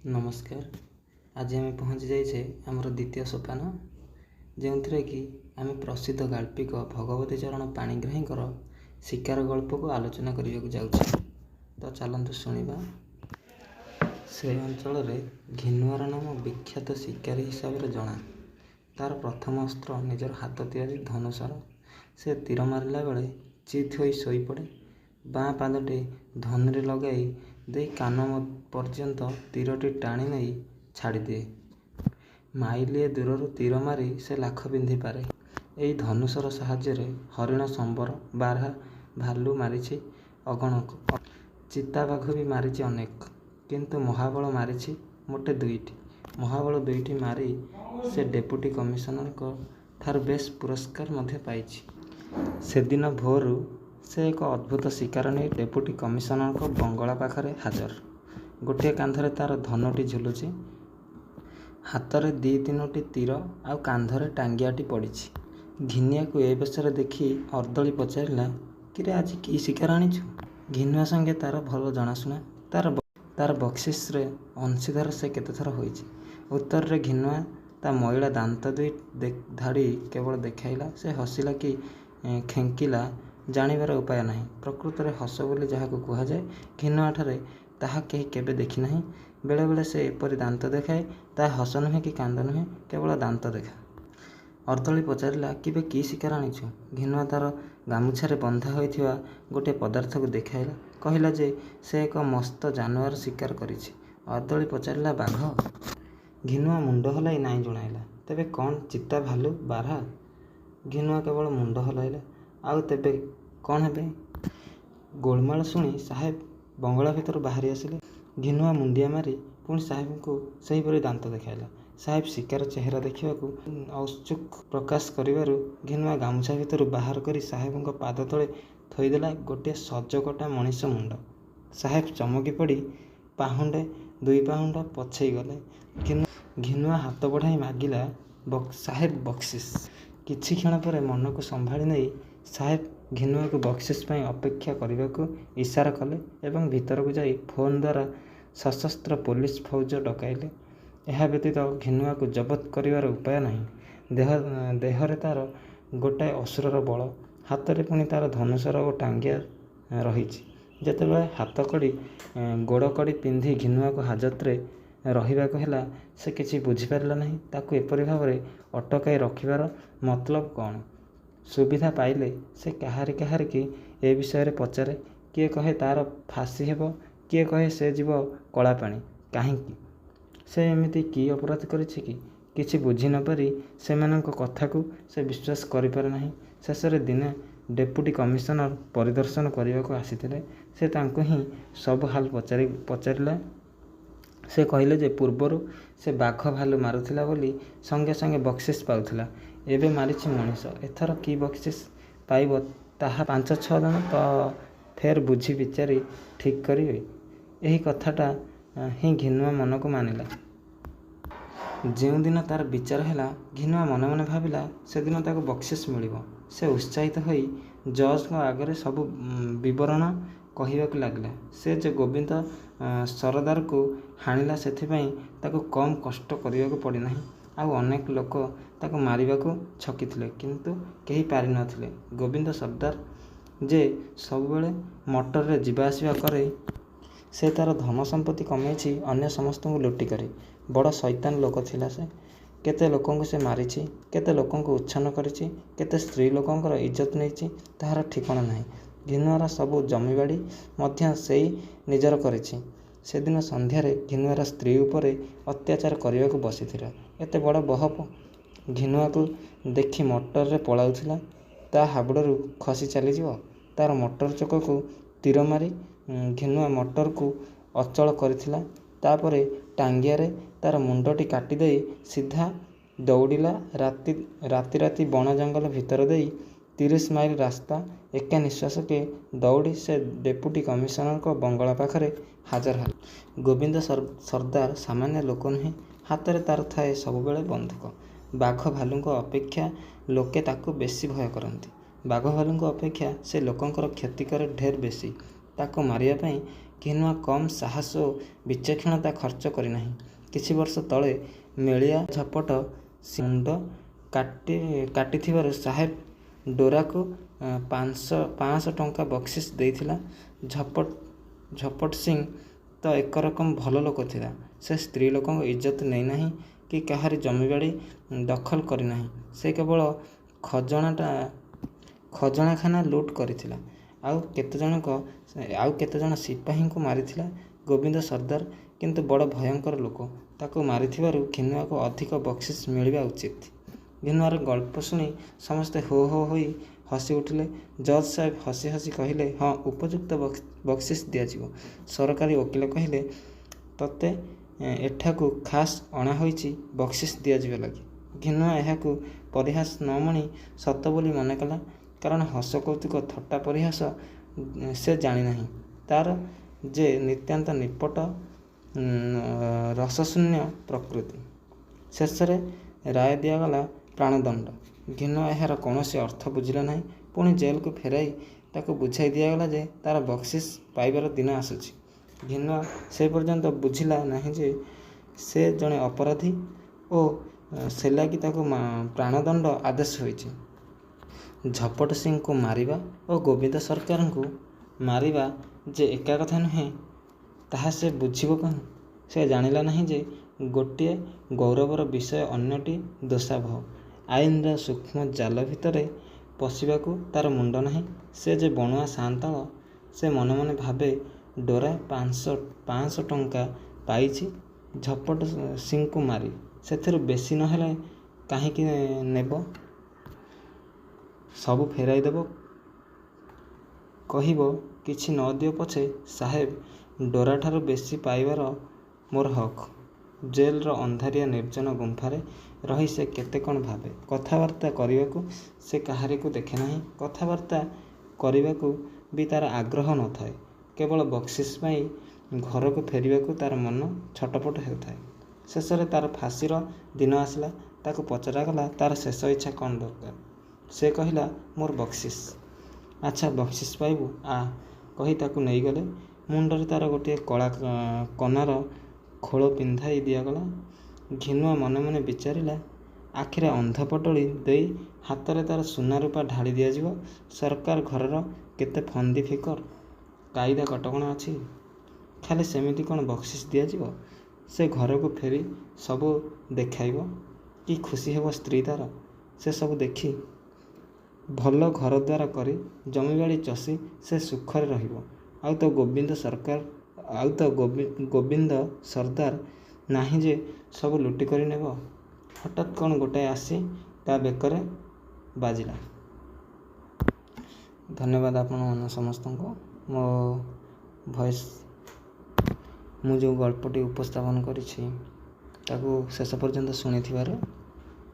नमस्कार। आज आम पहुँची जाइए आमर द्वितीय सोपान जो थी कि आम प्रसिद्ध गाल्पिक भगवती चरण पाणिग्राही शिकार गल्प को आलोचना करने जाऊँ। तो चलतु शुणा। से अंचल घिनुआर नाम विख्यात शिकारी हिसाब से जना। तार प्रथम अस्त्र निजर हाथ तैयारी धनुषर। से तीर मारिला बेले चित हो शोपड़े। बाँ पादटे धनुरे लगाई दे कान पर्यंत तीरटी टाणी नहीं छाड़ी दिए। माइलिए दूर तीर मारी से लाख पिंधि पारे। यही धनुषर साहाय्य हरिण संबर बारहा भालू मारी अगणक। चिता बाघ भी मारी अनेक, किंतु महाबल मारी मोटे दुईटी। महाबल दुईटी मारी से डेपुटी कमिशनर ठार बेस पुरस्कार मध्य पाइछि। से दिन भोरु से एक अद्भुत शिकार नहीं डेपुटी कमिशनर बंगला पाखरे हाजर। गोटे कांधरे तार धनुटी झुलुची, हाथ में दी तीनोटी तीर आउ कांधरे टांगियाटी पड़ी। घिनिया को ए बेसरे देखी अर्दली पचारा कि आज की शिकार आनीचु। घिनुआ संगे तार भल जनाशुना। तार बक्सिस रे अंशीदार से केतेथर होइछि। उत्तर रे घिनुआ ता महिला दांत दुई धाड़ी केवल देखाइला। से हसिला कि खेंकिला जानिबार उपाय नहीं। प्रकृत में हस बोली जहाँ को कह जाए, घिनुआ ठारे ताहा कहीं केबे देखी नहीं। बेले बेले से एपरी दांत देखाए, ता हस नुहे कि कांद नुहे, केवल दांत देखा। अर्दली पचारा कि की शिकार आनीचु। घिनुआ तार गामुछारे बंधा होइथिबा गोटे पदार्थ को देखाइला। कहला जे से एक मस्त जानवर शिकार करिछि। अर्दली पचारा बाघ। घिनुआ मुंड हलाई नाई जणाइला। तेबे कौन चिता भालू बारहा। घिनुआ केवल मुंड हलाइला। आउ तेबे कौन हेबे। गोलमाल शुणी साहेब बंगला भितर बाहरी आसिले। घिनुआ मुंडिया मारी पुणी साहेब को सहीपरी दांत देखाइला। साहेब शिकार चेहरा देखा औत्सुक प्रकाश करिबारु घिनुआ गामुछा भितर बाहर करी साहेब पाद तले थोईदेला गोटे सजकटा मनीष मुंड। साहेब चमकी पड़ी पाहुंडे दुई पाहुंड पछई गले। घिनुआ हाथ बढ़ाई मागिला साहेब बक्सिस। किछि क्षण पर मन को संभाली नहीं साहेब घिनुआ को बक्सिस पाई अपेक्षा करने को इशारा कले एवं भीतर को जाई फोन द्वारा सशस्त्र पुलिस फौज डकाइले। यह व्यतीत घिनुआ को जबत करिवार उपाय नहीं। देहरे तार गोटाए असुरर बल, हाथ में पुणी तार धनुषर और टांगिया रही। जेतेबेले हाथ कड़ी गोड़ कड़ी पिंधि घिनुआ को हाजत रे रहिबाको हेला, से किछि बुझिपारला नहीं। ताकू एपरि भावरे अटकाई रखिबार मतलब कौन। सुविधा पाइले से काहारी की ए विषय में पचारे। किए कहे तार फांसी हेब, किए कहे से जीव कलापाणी। कहीं से एमिति की अपराध करिछि कि किछि बुझी न पारी सेमानंक कथा को से विश्वास करिपारे नहीं। शेषरे दिने डेपुटी कमिशनर परिदर्शन करने को आसीथिले। से तांको ही सब हाल पचारिला। से कहले जे पूर्वर से बाघ भालू मारुथिला बोली संगे संगे बक्सिस पाउथिला। एबे मारिछि मनीष। एथर की बक्सिस पाइब ताहा 5-6 जन तो फेर बुझी विचारी ठीक करिवे। यही कथाटा ही घिनुआ मन को मानिला। जो दिन तार विचार है घिनुआ मन मन भाविला से दिन ताको बक्सिस मिलिबो। से उत्साहित होई जज को आगरे सब विवरण कहवाक लगला। से जो गोविंद सरदार को हाणिला सेथिपाई ताको कम कष्ट करने को पड़ी नहीं। आउ अनेक लोक ताको मारिबा को छकिथिले, किंतु केही पारि नथिले। गोविंद सरदार जे सबुबेले मोटर रे जिबा आसिबा करे, से तार धन संपत्ति कमेछि अन्य समस्त को लुटी करी। बड़ शैतान लोक थिला से। केते लोकंको से मारिछि, केते लोकंको उच्छन करिछि, केते स्त्री लोकंकर इज्जत नैछि ताहार ठिकाना नहीं। घिनुआर सबु जमीबाड़ी मध्य सेई निजर करिछि। से दिन संध्यारे घिनुआर स्त्री उपरे अत्याचार करने को बसीथिला। एते बड़ बहप घिनुआ को देखी मोटर रे पलाउथिला। ता हाबुडरू खसी चलीजिव। तार मोटर चक को तीर मारी घिनुआ मोटर को अचल करथिला। तापरे टांगियारे तार मुंडटी काटी देई सीधा दौड़िला। राति बण जंगल भितर देई 30 माइल रास्ता एका निश्वास के दौड़ी से डेपुटी कमिशनर को बंगला पाखरे हाजर है। गोविंद सरदार सामान्य लोक नुहे। हाथ में तार थाए सबुबेले बंधुक। बाघ भालू अपेक्षा लोके ताकू बेसी भय करती। बाघ भालू अपेक्षा से लोकंकर क्षति करे ढेर बेसी। ताको मारिया पई ଘିନୁଆ କମ୍ ସାହସ ଓ ବିଚକ୍ଷଣତା ଖର୍ଚ୍ଚ କରିନାହିଁ। କିଛି ବର୍ଷ ତଳେ ମେଳିଆ ଝପଟ ମୁଣ୍ଡ କାଟିଥିବାରୁ ସାହେବ ଡୋରାକୁ 500 ଟଙ୍କା ବକ୍ସିସ୍ ଦେଇଥିଲା। ଝପଟ ସିଂ ତ ଏକରକମ ଭଲ ଲୋକ ଥିଲା। ସେ ସ୍ତ୍ରୀ ଲୋକଙ୍କ ଇଜ୍ଜତ ନେଇନାହିଁ କି କାହାରି ଜମିବାଡ଼ି ଦଖଲ କରିନାହିଁ। ସେ କେବଳ ଖଜଣାଖାନା ଲୁଟ୍ କରିଥିଲା। ଆଉ କେତେଜଣ ସିପାହୀଙ୍କୁ ମାରିଥିଲା। ଗୋବିନ୍ଦ ସର୍ଦ୍ଦାର କିନ୍ତୁ ବଡ଼ ଭୟଙ୍କର ଲୋକ। ତାକୁ ମାରିଥିବାରୁ ଘିନୁଆକୁ ଅଧିକ ବକ୍ସିସ୍ ମିଳିବା ଉଚିତ। ଘିନୁଆର ଗଳ୍ପ ଶୁଣି ସମସ୍ତେ ହୋ ହୋ ହୋଇ ହସି ଉଠିଲେ। ଜଜ୍ ସାହେବ ହସି ହସି କହିଲେ, ହଁ, ଉପଯୁକ୍ତ ବକ୍ସିସ୍ ଦିଆଯିବ। ସରକାରୀ ଓକିଲ କହିଲେ, ତତେ ଏଠାକୁ ଖାସ୍ ଅଣାହୋଇଛି ବକ୍ସିସ୍ ଦିଆଯିବା ଲାଗି। ଘିନୁଆ ଏହାକୁ ପରିହାସ ନ ମଣି ସତ ବୋଲି ମନେ କଲା। କାରଣ ହସ କୌତୁକ ଥଟ୍ଟା ପରିହାସ ସେ ଜାଣିନାହିଁ। ତାର ଯେ ନିତାନ୍ତ ନିପଟ ରସଶୂନ୍ୟ ପ୍ରକୃତି। ଶେଷରେ ରାୟ ଦିଆଗଲା ପ୍ରାଣଦଣ୍ଡ। ଘିନୁଆ ଏହାର କୌଣସି ଅର୍ଥ ବୁଝିଲା ନାହିଁ। ପୁଣି ଜେଲକୁ ଫେରାଇ ତାକୁ ବୁଝାଇ ଦିଆଗଲା ଯେ ତାର ବକ୍ସିସ୍ ପାଇବାର ଦିନ ଆସୁଛି। ଘିନୁଆ ସେ ପର୍ଯ୍ୟନ୍ତ ବୁଝିଲା ନାହିଁ ଯେ ସେ ଜଣେ ଅପରାଧୀ ଓ ସେଲାଗି ତାକୁ ପ୍ରାଣଦଣ୍ଡ ଆଦେଶ ହୋଇଛି। ଝପଟ ସିଂଙ୍କୁ ମାରିବା ଓ ଗୋବିନ୍ଦ ସରକାରଙ୍କୁ ମାରିବା ଯେ ଏକା କଥା ନୁହେଁ, ତାହା ସେ ବୁଝିବ କହୁଁ। ସେ ଜାଣିଲା ନାହିଁ ଯେ ଗୋଟିଏ ଗୌରବର ବିଷୟ, ଅନ୍ୟଟି ଦୋଷାବହ। ଆଇନର ସୂକ୍ଷ୍ମ ଜାଲ ଭିତରେ ପଶିବାକୁ ତାର ମୁଣ୍ଡ ନାହିଁ। ସେ ଯେ ବଣୁଆ ସାନ୍ତାଳ। ସେ ମନେ ମନେ ଭାବେ, ଡୋରା 500 ଟଙ୍କା ପାଇଛି ଝପଟ ସିଂଙ୍କୁ ମାରି। ସେଥିରୁ ବେଶି ନ ହେଲେ କାହିଁକି ନେବ? ସବୁ ଫେରାଇ ଦେବ। କହିବ, କିଛି ନ ଦିଅ ପଛେ ସାହେବ, ଡୋରାଠାରୁ ବେଶି ପାଇବାର ମୋର ହକ୍। ଜେଲର ଅନ୍ଧାରିଆ ନିର୍ଜନ ଗୁମ୍ଫାରେ ରହି ସେ କେତେ କ'ଣ ଭାବେ। କଥାବାର୍ତ୍ତା କରିବାକୁ ସେ କାହାରିକୁ ଦେଖେ ନାହିଁ। କଥାବାର୍ତ୍ତା କରିବାକୁ ବି ତାର ଆଗ୍ରହ ନ ଥାଏ। କେବଳ ବକ୍ସିସ୍ ପାଇ ଘରକୁ ଫେରିବାକୁ ତାର ମନ ଛଟପଟ ହେଉଥାଏ। ଶେଷରେ ତାର ଫାଶୀର ଦିନ ଆସିଲା। ତାକୁ ପଚରାଗଲା ତାର ଶେଷ ଇଚ୍ଛା କ'ଣ ଦରକାର। ସେ କହିଲା, ମୋର ବକ୍ସିସ୍। ଆଚ୍ଛା, ବକ୍ସିସ୍ ପାଇବୁ, ଆ, କହି ତାକୁ ନେଇଗଲେ। ମୁଣ୍ଡରେ ତାର ଗୋଟିଏ କଳା କନାର ଖୋଳ ପିନ୍ଧାଇ ଦିଆଗଲା। ଘିନୁଆ ମନେ ମନେ ବିଚାରିଲା, ଆଖିରେ ଅନ୍ଧ ପଟଳି ଦେଇ ହାତରେ ତାର ସୁନା ରୂପା ଢାଳି ଦିଆଯିବ। ସରକାର ଘରର କେତେ ଫନ୍ଦି ଫିକର, କାଇଦା କଟକଣା ଅଛି। ଖାଲି ସେମିତି କ'ଣ ବକ୍ସିସ୍ ଦିଆଯିବ? ସେ ଘରକୁ ଫେରି ସବୁ ଦେଖାଇବ। କି ଖୁସି ହେବ ସ୍ତ୍ରୀ ତାର, ସେ ସବୁ ଦେଖି। ଭଲ ଘରଦ୍ୱାର କରି ଜମିବାଡ଼ି ଚଷି ସେ ସୁଖରେ ରହିବ। ଆଉ ତ ଗୋବିନ୍ଦ ସର୍ଦ୍ଦାର ନାହିଁ ଯେ ସବୁ ଲୁଟି କରି ନେବ। ହଠାତ୍ କ'ଣ ଗୋଟାଏ ଆସି ତା ବେକରେ ବାଜିଲା। ଧନ୍ୟବାଦ ଆପଣମାନେ ସମସ୍ତଙ୍କୁ। ମୁଁ ଯେଉଁ ଗଳ୍ପଟି ଉପସ୍ଥାପନ କରିଛି ତାକୁ ଶେଷ ପର୍ଯ୍ୟନ୍ତ ଶୁଣିଥିବାରୁ।